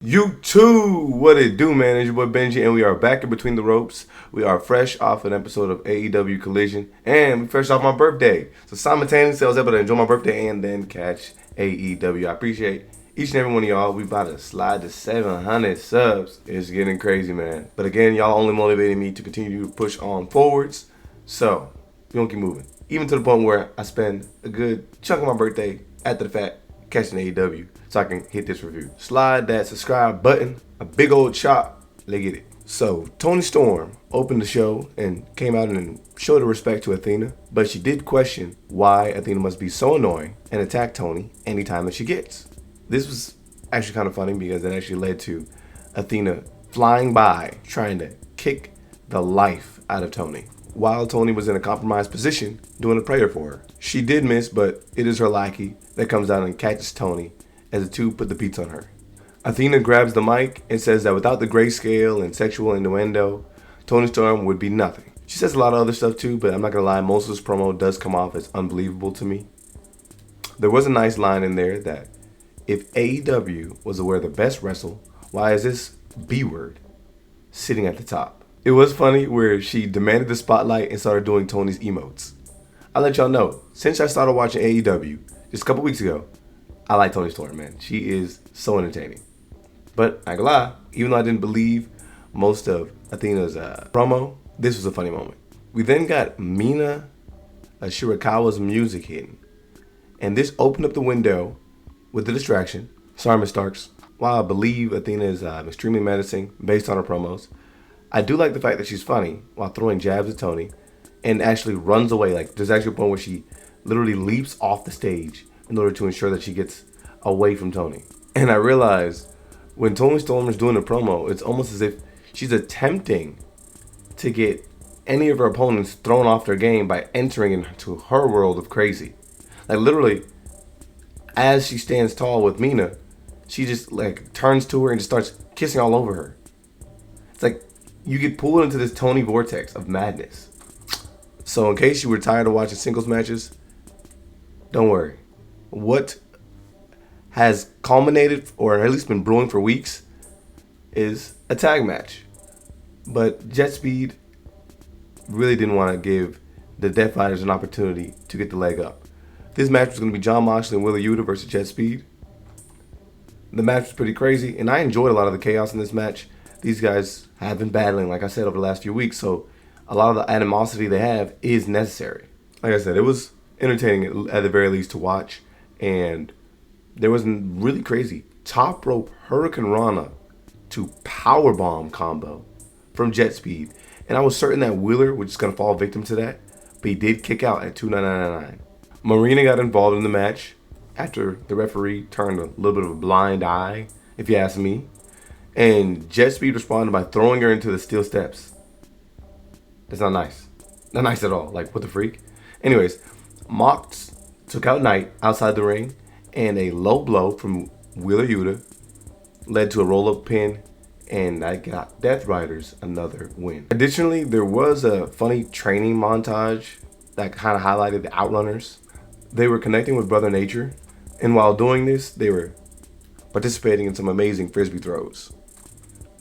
YouTube, what it do, man? It's your boy Benji, and we are back in between the ropes. We are fresh off an episode of AEW Collision, and we fresh off my birthday. So simultaneously, I was able to enjoy my birthday and then catch AEW. I appreciate each and every one of y'all. We about to slide to 700 subs. It's getting crazy, man. But again, y'all only motivating me to continue to push on forwards. So we gonna keep moving, even to the point where I spend a good chunk of my birthday after the fact catching AEW, so I can hit this review. Slide that subscribe button, a big old chop, let's get it. So Toni Storm opened the show and came out and showed her respect to Athena, but she did question why Athena must be so annoying and attack Toni anytime that she gets. This was actually kind of funny because it actually led to Athena flying by trying to kick the life out of Toni, while Toni was in a compromised position doing a prayer for her. She did miss, but it is her lackey that comes down and catches Toni as the two put the beats on her. Athena grabs the mic and says that without the grayscale and sexual innuendo, Toni Storm would be nothing. She says a lot of other stuff too, but I'm not gonna lie, most of this promo does come off as unbelievable to me. There was a nice line in there that if AEW was aware of the best wrestle, why is this B word sitting at the top? It was funny where she demanded the spotlight and started doing Toni's emotes. I'll let y'all know, since I started watching AEW just a couple weeks ago, I like Toni Storm, man. She is so entertaining. But I ain't gonna lie, even though I didn't believe most of Athena's promo, this was a funny moment. We then got Mina Shirakawa's music hitting, and this opened up the window with the distraction. Sorry, Miss Starks. While I believe Athena is extremely menacing based on her promos, I do like the fact that she's funny while throwing jabs at Toni and actually runs away. Like, there's actually a point where she literally leaps off the stage in order to ensure that she gets away from Toni. And I realized when Toni Storm is doing a promo, it's almost as if she's attempting to get any of her opponents thrown off their game by entering into her world of crazy. Like, literally, as she stands tall with Mina, she just like turns to her and just starts kissing all over her. It's like you get pulled into this Toni vortex of madness. So in case you were tired of watching singles matches, don't worry. What has culminated, or at least been brewing for weeks, is a tag match. But JETSPEED really didn't want to give the Death Fighters an opportunity to get the leg up. This match was going to be Jon Moxley and YUTA versus JETSPEED. The match was pretty crazy, and I enjoyed a lot of the chaos in this match. These guys have been battling, like I said, over the last few weeks, so a lot of the animosity they have is necessary. Like I said, it was entertaining at the very least to watch, and there was a really crazy top rope Hurricane Rana to powerbomb combo from JETSPEED, and I was certain that Wheeler was just going to fall victim to that, but he did kick out at 2.999. Marina got involved in the match after the referee turned a little bit of a blind eye, if you ask me. And JETSPEED responded by throwing her into the steel steps. That's not nice. Not nice at all. Like, what the freak? Anyways, Mox took out Knight outside the ring, and a low blow from Wheeler Yuta led to a roll-up pin, and I got Death Riders another win. Additionally, there was a funny training montage that kind of highlighted the Outrunners. They were connecting with Brother Nature, and while doing this, they were participating in some amazing frisbee throws.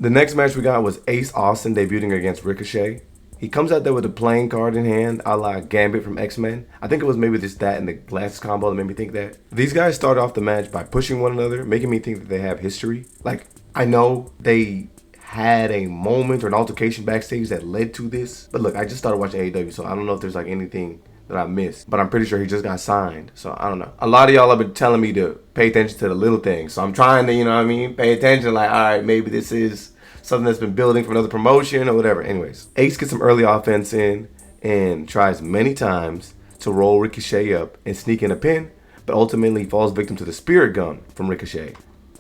The next match we got was Ace Austin debuting against Ricochet. He comes out there with a playing card in hand, a la Gambit from X-Men. I think it was maybe just that and the glasses combo that made me think that. These guys started off the match by pushing one another, making me think that they have history. Like, I know they had a moment or an altercation backstage that led to this, but look, I just started watching AEW, so I don't know if there's like anything that I missed, but I'm pretty sure he just got signed, so I don't know. A lot of y'all have been telling me to pay attention to the little things, so I'm trying to, you know what I mean, pay attention, like, all right, maybe this is something that's been building for another promotion or whatever. Anyways, Ace gets some early offense in and tries many times to roll Ricochet up and sneak in a pin, but ultimately falls victim to the spirit gun from Ricochet,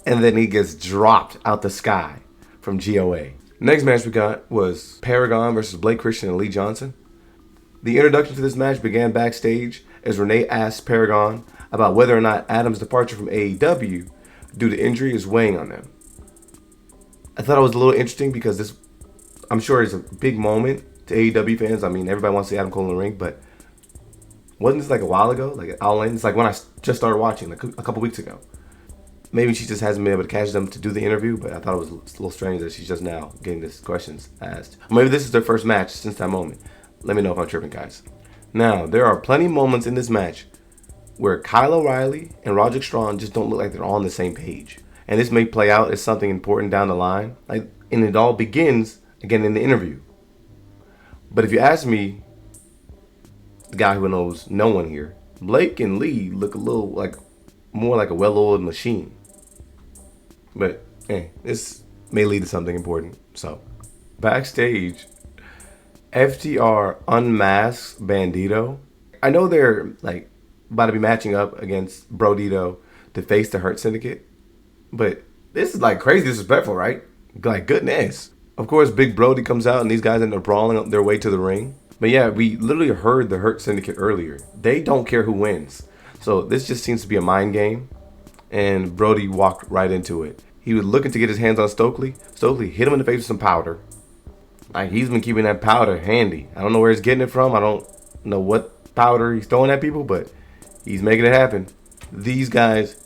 and then he gets dropped out the sky from GOA. Next match we got was Paragon versus Blake Christian and Lee Johnson. The introduction to this match began backstage as Renee asked Paragon about whether or not Adam's departure from AEW due to injury is weighing on them. I thought it was a little interesting because this, I'm sure, is a big moment to AEW fans. I mean, everybody wants to see Adam Cole in the ring, but wasn't this like a while ago? Like at All In? It's like when I just started watching, like a couple weeks ago. maybe she just hasn't been able to catch them to do the interview, but I thought it was a little strange that she's just now getting these questions asked. Or maybe this is their first match since that moment. Let me know if I'm tripping, guys. Now, there are plenty of moments in this match where Kyle O'Reilly and Roderick Strong just don't look like they're on the same page. And this may play out as something important down the line. And it all begins, again, in the interview. But if you ask me, the guy who knows no one here, Blake and Lee look a little like more like a well-oiled machine. But this may lead to something important. So, backstage, FTR unmasks BRODIDO. I know they're like about to be matching up against BRODIDO to face the Hurt Syndicate, but this is like crazy disrespectful, right? Like, goodness. Of course, Big Brody comes out and these guys end up brawling up their way to the ring. But yeah, we literally heard the Hurt Syndicate earlier. They don't care who wins. So this just seems to be a mind game. And Brody walked right into it. He was looking to get his hands on Stokely. Stokely hit him in the face with some powder. Like, he's been keeping that powder handy. I don't know where he's getting it from. I don't know what powder he's throwing at people, but he's making it happen. These guys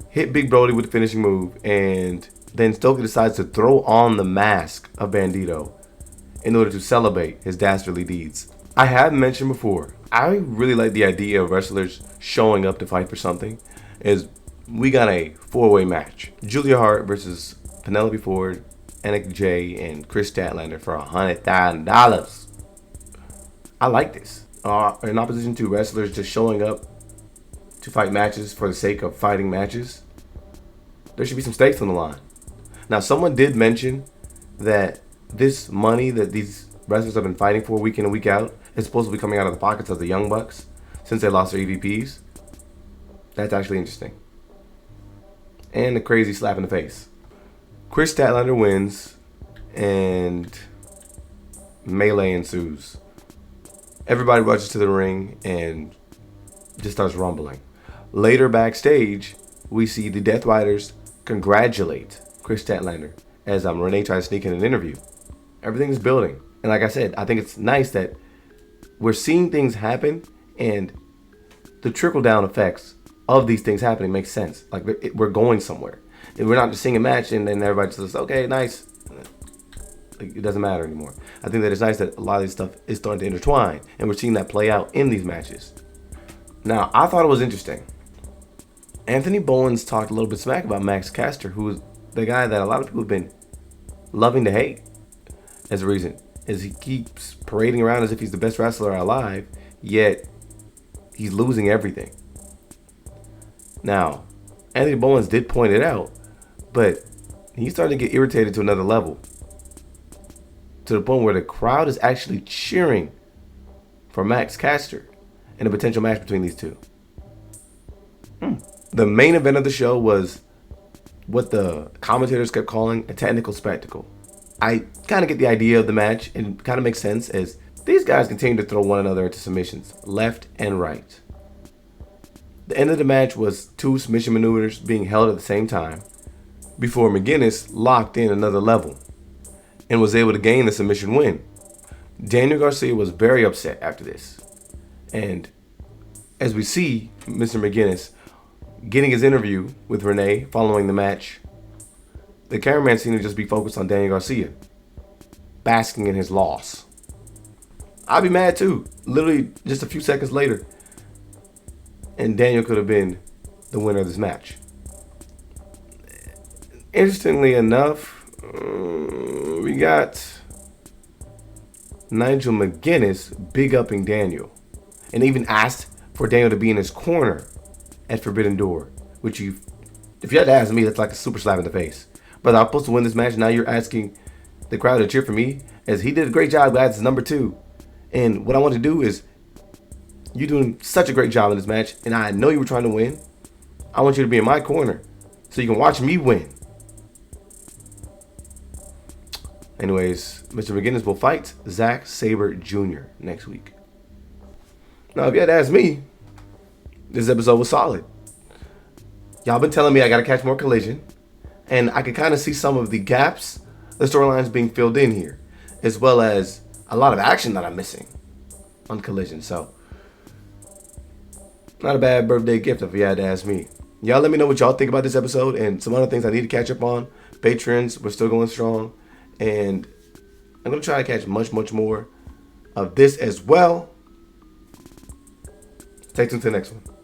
hit Big Brody with the finishing move, and then Stokely decides to throw on the mask of BRODIDO in order to celebrate his dastardly deeds. I have mentioned before, I really like the idea of wrestlers showing up to fight for something. We got a 4-way match. Julia Hart versus Penelope Ford, Anna Jay, and KRIS Statlander for $100,000. I like this. In opposition to wrestlers just showing up to fight matches for the sake of fighting matches, there should be some stakes on the line. Now, someone did mention that this money that these wrestlers have been fighting for week in and week out is supposed to be coming out of the pockets of the Young Bucks since they lost their EVPs. That's actually interesting. And a crazy slap in the face. KRIS Statlander wins, and melee ensues. Everybody rushes to the ring and just starts rumbling. Later backstage, we see the Death Riders congratulate KRIS Statlander as Renee tries to sneak in an interview. Everything is building. And like I said, I think it's nice that we're seeing things happen, and the trickle-down effects of these things happening makes sense. Like, we're going somewhere. And we're not just seeing a match and then everybody just says, okay, nice. Like, it doesn't matter anymore. I think that it's nice that a lot of this stuff is starting to intertwine, and we're seeing that play out in these matches. Now, I thought it was interesting. Anthony Bowens talked a little bit smack about Max Caster, who is the guy that a lot of people have been loving to hate as a reason, as he keeps parading around as if he's the best wrestler alive, yet he's losing everything. Now, Anthony Bowens did point it out, but he's starting to get irritated to another level, to the point where the crowd is actually cheering for Max Caster in a potential match between these two. The main event of the show was what the commentators kept calling a technical spectacle. I kind of get the idea of the match, and it kind of makes sense as these guys continue to throw one another into submissions, left and right. The end of the match was 2 submission maneuvers being held at the same time before McGuinness locked in another level and was able to gain the submission win. Daniel Garcia was very upset after this. And as we see Mr. McGuinness getting his interview with Renee following the match, the cameraman seemed to just be focused on Daniel Garcia, basking in his loss. I'd be mad too. Literally just a few seconds later, and Daniel could have been the winner of this match. Interestingly enough, we got Nigel McGuinness big-upping Daniel, and even asked for Daniel to be in his corner at Forbidden Door, which if you had to ask me, that's like a super slap in the face. But I'm supposed to win this match, now you're asking the crowd to cheer for me, as he did a great job as number 2. And what I want to do is, you're doing such a great job in this match, and I know you were trying to win. I want you to be in my corner so you can watch me win. Anyways, Mr. McGuinness will fight Zack Sabre Jr. next week. Now, if you had to ask me, this episode was solid. Y'all been telling me I got to catch more Collision, and I could kind of see some of the gaps, the storylines being filled in here, as well as a lot of action that I'm missing on Collision. So, not a bad birthday gift if you had to ask me. Y'all let me know what y'all think about this episode and some other things I need to catch up on. Patrons, we're still going strong. And I'm going to try to catch much, much more of this as well. Stay tuned to the next one.